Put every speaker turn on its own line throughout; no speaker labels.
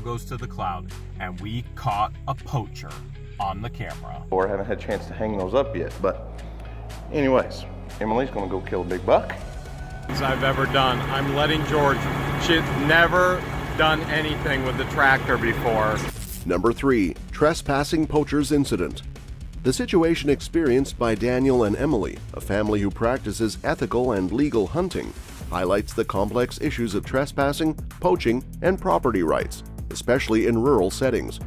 goes to the cloud, and we caught a poacher on the camera.
Or haven't had a chance to hang those up yet, but anyways, Emily's gonna go kill a big buck.
I've ever done. I'm letting George. She's never done anything with the tractor before.
Number 3. Trespassing Poachers Incident. The situation experienced by Daniel and Emily, a family who practices ethical and legal hunting, highlights the complex issues of trespassing, poaching, and property rights, especially in rural settings.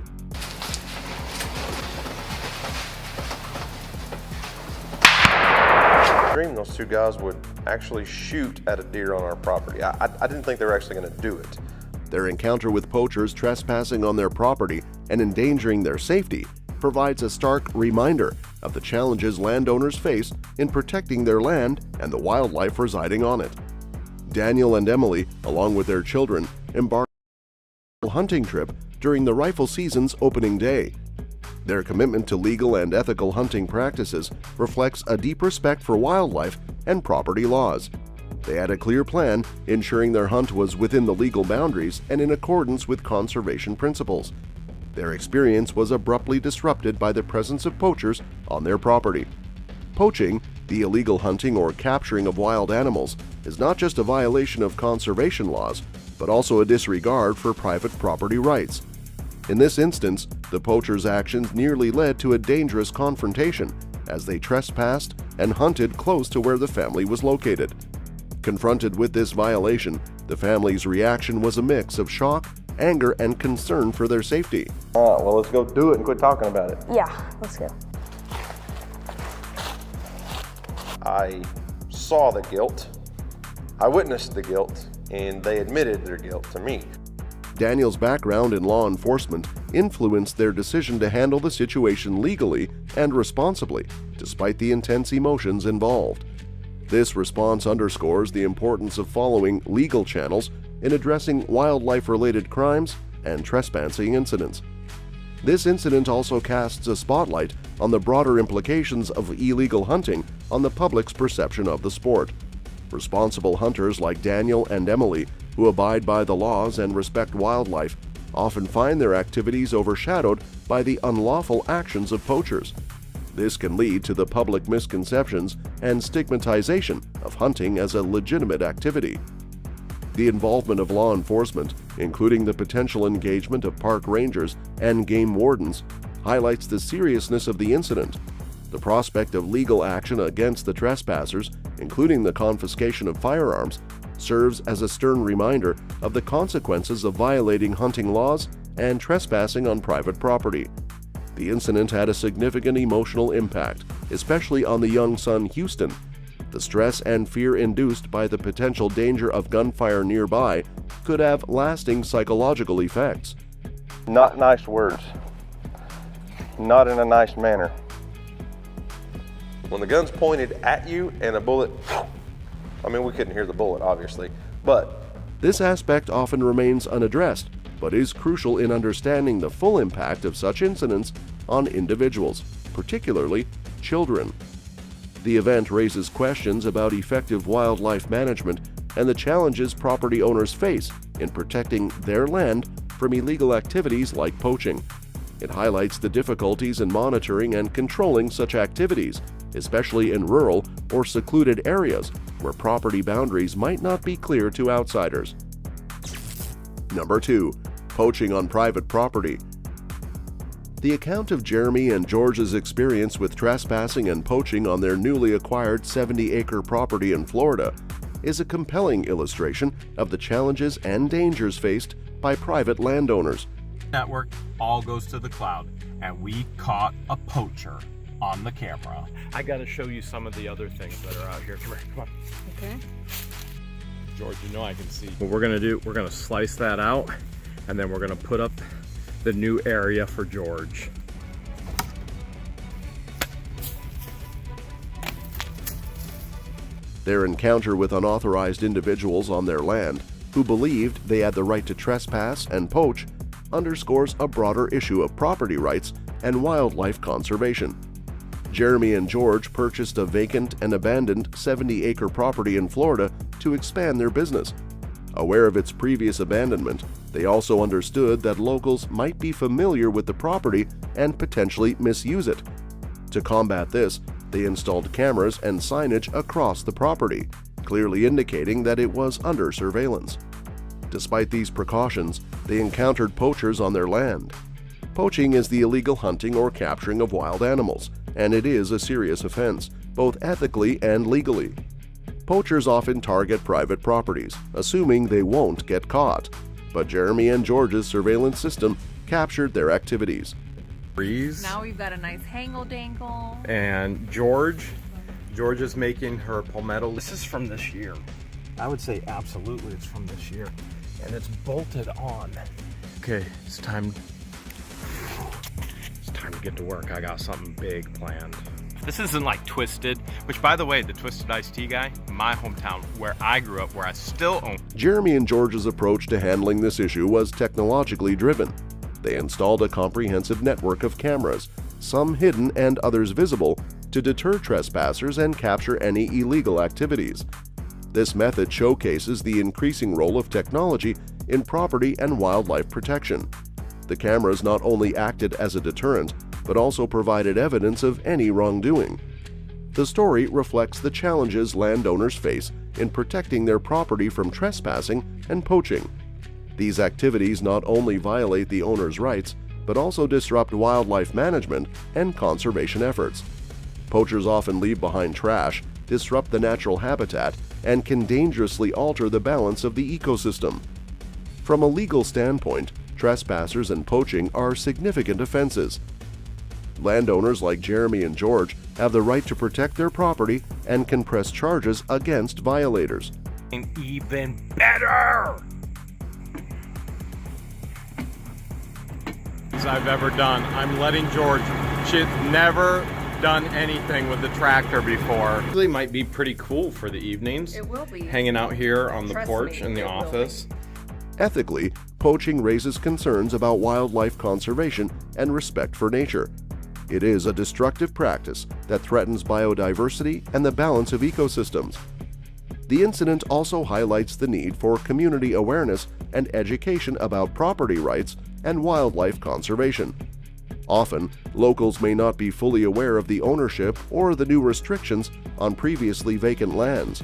I dreamed those two guys would actually shoot at a deer on our property. I didn't think they were actually gonna do it.
Their encounter with poachers trespassing on their property and endangering their safety provides a stark reminder of the challenges landowners face in protecting their land and the wildlife residing on it. Daniel and Emily, along with their children, embarked on a hunting trip during the rifle season's opening day. Their commitment to legal and ethical hunting practices reflects a deep respect for wildlife and property laws. They had a clear plan, ensuring their hunt was within the legal boundaries and in accordance with conservation principles. Their experience was abruptly disrupted by the presence of poachers on their property. Poaching, the illegal hunting or capturing of wild animals, is not just a violation of conservation laws, but also a disregard for private property rights. In this instance, the poachers' actions nearly led to a dangerous confrontation as they trespassed and hunted close to where the family was located. Confronted with this violation, the family's reaction was a mix of shock, anger, and concern for their safety.
Well, let's go do it and quit talking about it.
Yeah, let's go.
I saw the guilt, I witnessed the guilt, and they admitted their guilt to me.
Daniel's background in law enforcement influenced their decision to handle the situation legally and responsibly, despite the intense emotions involved. This response underscores the importance of following legal channels in addressing wildlife-related crimes and trespassing incidents. This incident also casts a spotlight on the broader implications of illegal hunting on the public's perception of the sport. Responsible hunters like Daniel and Emily, who abide by the laws and respect wildlife, often find their activities overshadowed by the unlawful actions of poachers. This can lead to the public misconceptions and stigmatization of hunting as a legitimate activity. The involvement of law enforcement, including the potential engagement of park rangers and game wardens, highlights the seriousness of the incident. The prospect of legal action against the trespassers, including the confiscation of firearms, serves as a stern reminder of the consequences of violating hunting laws and trespassing on private property. The incident had a significant emotional impact, especially on the young son Houston. The stress and fear induced by the potential danger of gunfire nearby could have lasting psychological effects.
Not nice words, not in a nice manner. When the gun's pointed at you and a bullet, I mean, we couldn't hear the bullet, obviously, but
this aspect often remains unaddressed, but is crucial in understanding the full impact of such incidents on individuals, particularly children. The event raises questions about effective wildlife management and the challenges property owners face in protecting their land from illegal activities like poaching. It highlights the difficulties in monitoring and controlling such activities, especially in rural or secluded areas where property boundaries might not be clear to outsiders. Number 2. Poaching on private property. The account of Jeremy and George's experience with trespassing and poaching on their newly acquired 70-acre property in Florida is a compelling illustration of the challenges and dangers faced by private landowners.
Network all goes to the cloud, and we caught a poacher on the camera.
I gotta show you some of the other things that are out here. Come here, come on.
Okay.
George, you know I can see. What we're gonna do, we're gonna slice that out, and then we're gonna put up the new area for George.
Their encounter with unauthorized individuals on their land who believed they had the right to trespass and poach underscores a broader issue of property rights and wildlife conservation. Jeremy and George purchased a vacant and abandoned 70-acre property in Florida to expand their business. Aware of its previous abandonment, they also understood that locals might be familiar with the property and potentially misuse it. To combat this, they installed cameras and signage across the property, clearly indicating that it was under surveillance. Despite these precautions, they encountered poachers on their land. Poaching is the illegal hunting or capturing of wild animals, and it is a serious offense, both ethically and legally. Poachers often target private properties, assuming they won't get caught, but Jeremy and George's surveillance system captured their activities.
Now we've got a nice hangle-dangle.
And George is making her palmetto.
This is from this year. I would say absolutely it's from this year. And it's bolted on.
Okay, it's time to get to work. I got something big planned.
This isn't like Twisted, which by the way, the Twisted Iced Tea guy, my hometown, where I grew up, where I still own.
Jeremy and George's approach to handling this issue was technologically driven. They installed a comprehensive network of cameras, some hidden and others visible, to deter trespassers and capture any illegal activities. This method showcases the increasing role of technology in property and wildlife protection. The cameras not only acted as a deterrent, but also provided evidence of any wrongdoing. The story reflects the challenges landowners face in protecting their property from trespassing and poaching. These activities not only violate the owner's rights, but also disrupt wildlife management and conservation efforts. Poachers often leave behind trash, disrupt the natural habitat, and can dangerously alter the balance of the ecosystem. From a legal standpoint, trespassers and poaching are significant offenses. Landowners like Jeremy and George have the right to protect their property and can press charges against violators.
And even better!
I've ever done. I'm letting George. She's never done anything with the tractor before. Really might be pretty cool for the evenings.
It will be.
Hanging out here on the
Trust
porch
me,
in the
it will
office.
Ethically, poaching raises concerns about wildlife conservation and respect for nature. It is a destructive practice that threatens biodiversity and the balance of ecosystems. The incident also highlights the need for community awareness and education about property rights and wildlife conservation. Often, locals may not be fully aware of the ownership or the new restrictions on previously vacant lands.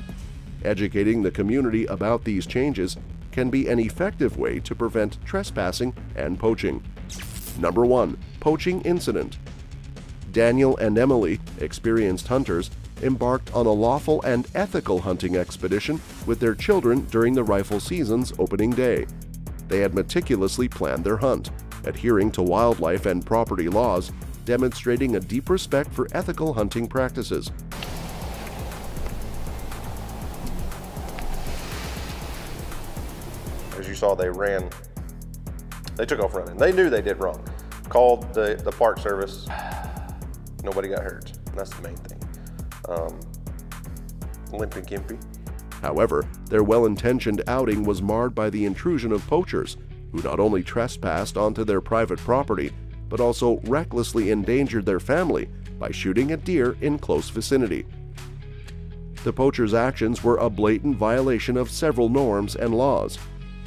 Educating the community about these changes can be an effective way to prevent trespassing and poaching. Number 1. Poaching incident. Daniel and Emily, experienced hunters, embarked on a lawful and ethical hunting expedition with their children during the rifle season's opening day. They had meticulously planned their hunt, adhering to wildlife and property laws, demonstrating a deep respect for ethical hunting practices.
As you saw, they ran. They took off running. They knew they did wrong. Called the Park Service. Nobody got hurt. That's the main thing. Limpy Gimpy.
However, their well-intentioned outing was marred by the intrusion of poachers, who not only trespassed onto their private property, but also recklessly endangered their family by shooting at deer in close vicinity. The poachers' actions were a blatant violation of several norms and laws.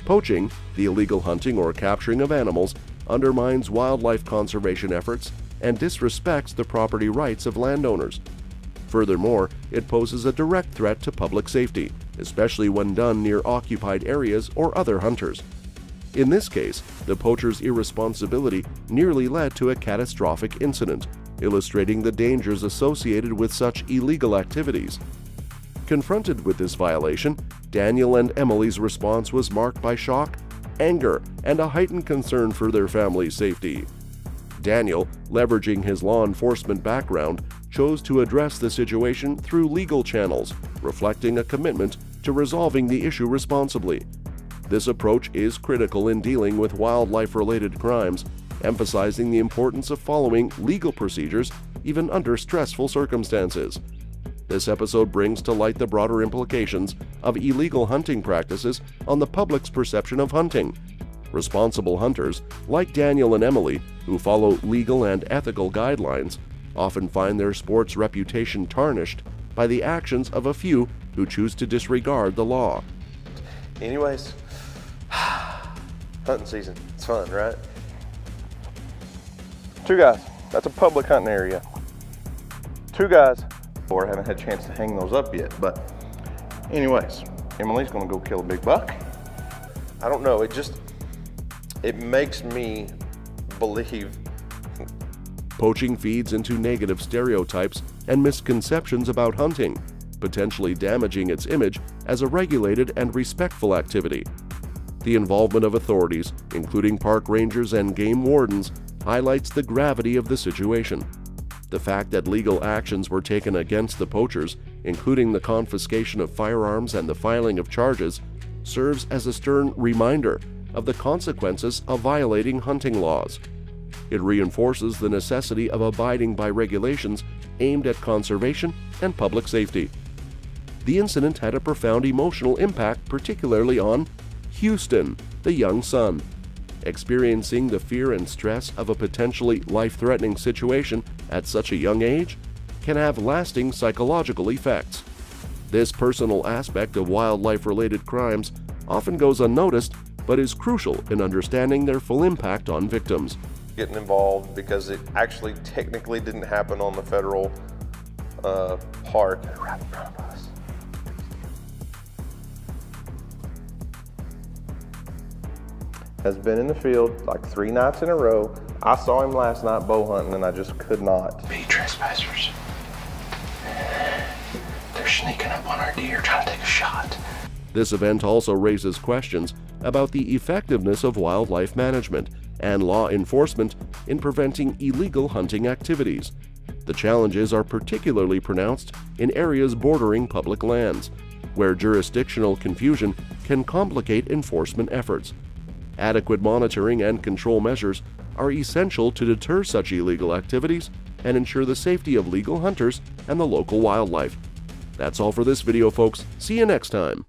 Poaching, the illegal hunting or capturing of animals, undermines wildlife conservation efforts and disrespects the property rights of landowners. Furthermore, it poses a direct threat to public safety, especially when done near occupied areas or other hunters. In this case, the poacher's irresponsibility nearly led to a catastrophic incident, illustrating the dangers associated with such illegal activities. Confronted with this violation, Daniel and Emily's response was marked by shock, anger, and a heightened concern for their family's safety. Daniel, leveraging his law enforcement background, chose to address the situation through legal channels, reflecting a commitment to resolving the issue responsibly. This approach is critical in dealing with wildlife-related crimes, emphasizing the importance of following legal procedures even under stressful circumstances. This episode brings to light the broader implications of illegal hunting practices on the public's perception of hunting. Responsible hunters, like Daniel and Emily, who follow legal and ethical guidelines, often find their sport's reputation tarnished by the actions of a few who choose to disregard the law.
Anyways, hunting season, it's fun, right? 2 guys, that's a public hunting area. 2 guys, or haven't had a chance to hang those up yet, but anyways, Emily's gonna go kill a big buck. I don't know, it makes me believe.
Poaching feeds into negative stereotypes and misconceptions about hunting, potentially damaging its image as a regulated and respectful activity. The involvement of authorities, including park rangers and game wardens, highlights the gravity of the situation. The fact that legal actions were taken against the poachers, including the confiscation of firearms and the filing of charges, serves as a stern reminder of the consequences of violating hunting laws. It reinforces the necessity of abiding by regulations aimed at conservation and public safety. The incident had a profound emotional impact, particularly on Houston, the young son. Experiencing the fear and stress of a potentially life-threatening situation at such a young age can have lasting psychological effects. This personal aspect of wildlife-related crimes often goes unnoticed, but is crucial in understanding their full impact on victims.
Getting involved because it actually technically didn't happen on the federal park. Right in front of us. Has been in the field like 3 nights in a row. I saw him last night bow hunting and I just could not.
Be trespassers. They're sneaking up on our deer trying to take a shot.
This event also raises questions about the effectiveness of wildlife management and law enforcement in preventing illegal hunting activities. The challenges are particularly pronounced in areas bordering public lands, where jurisdictional confusion can complicate enforcement efforts. Adequate monitoring and control measures are essential to deter such illegal activities and ensure the safety of legal hunters and the local wildlife. That's all for this video, folks. See you next time.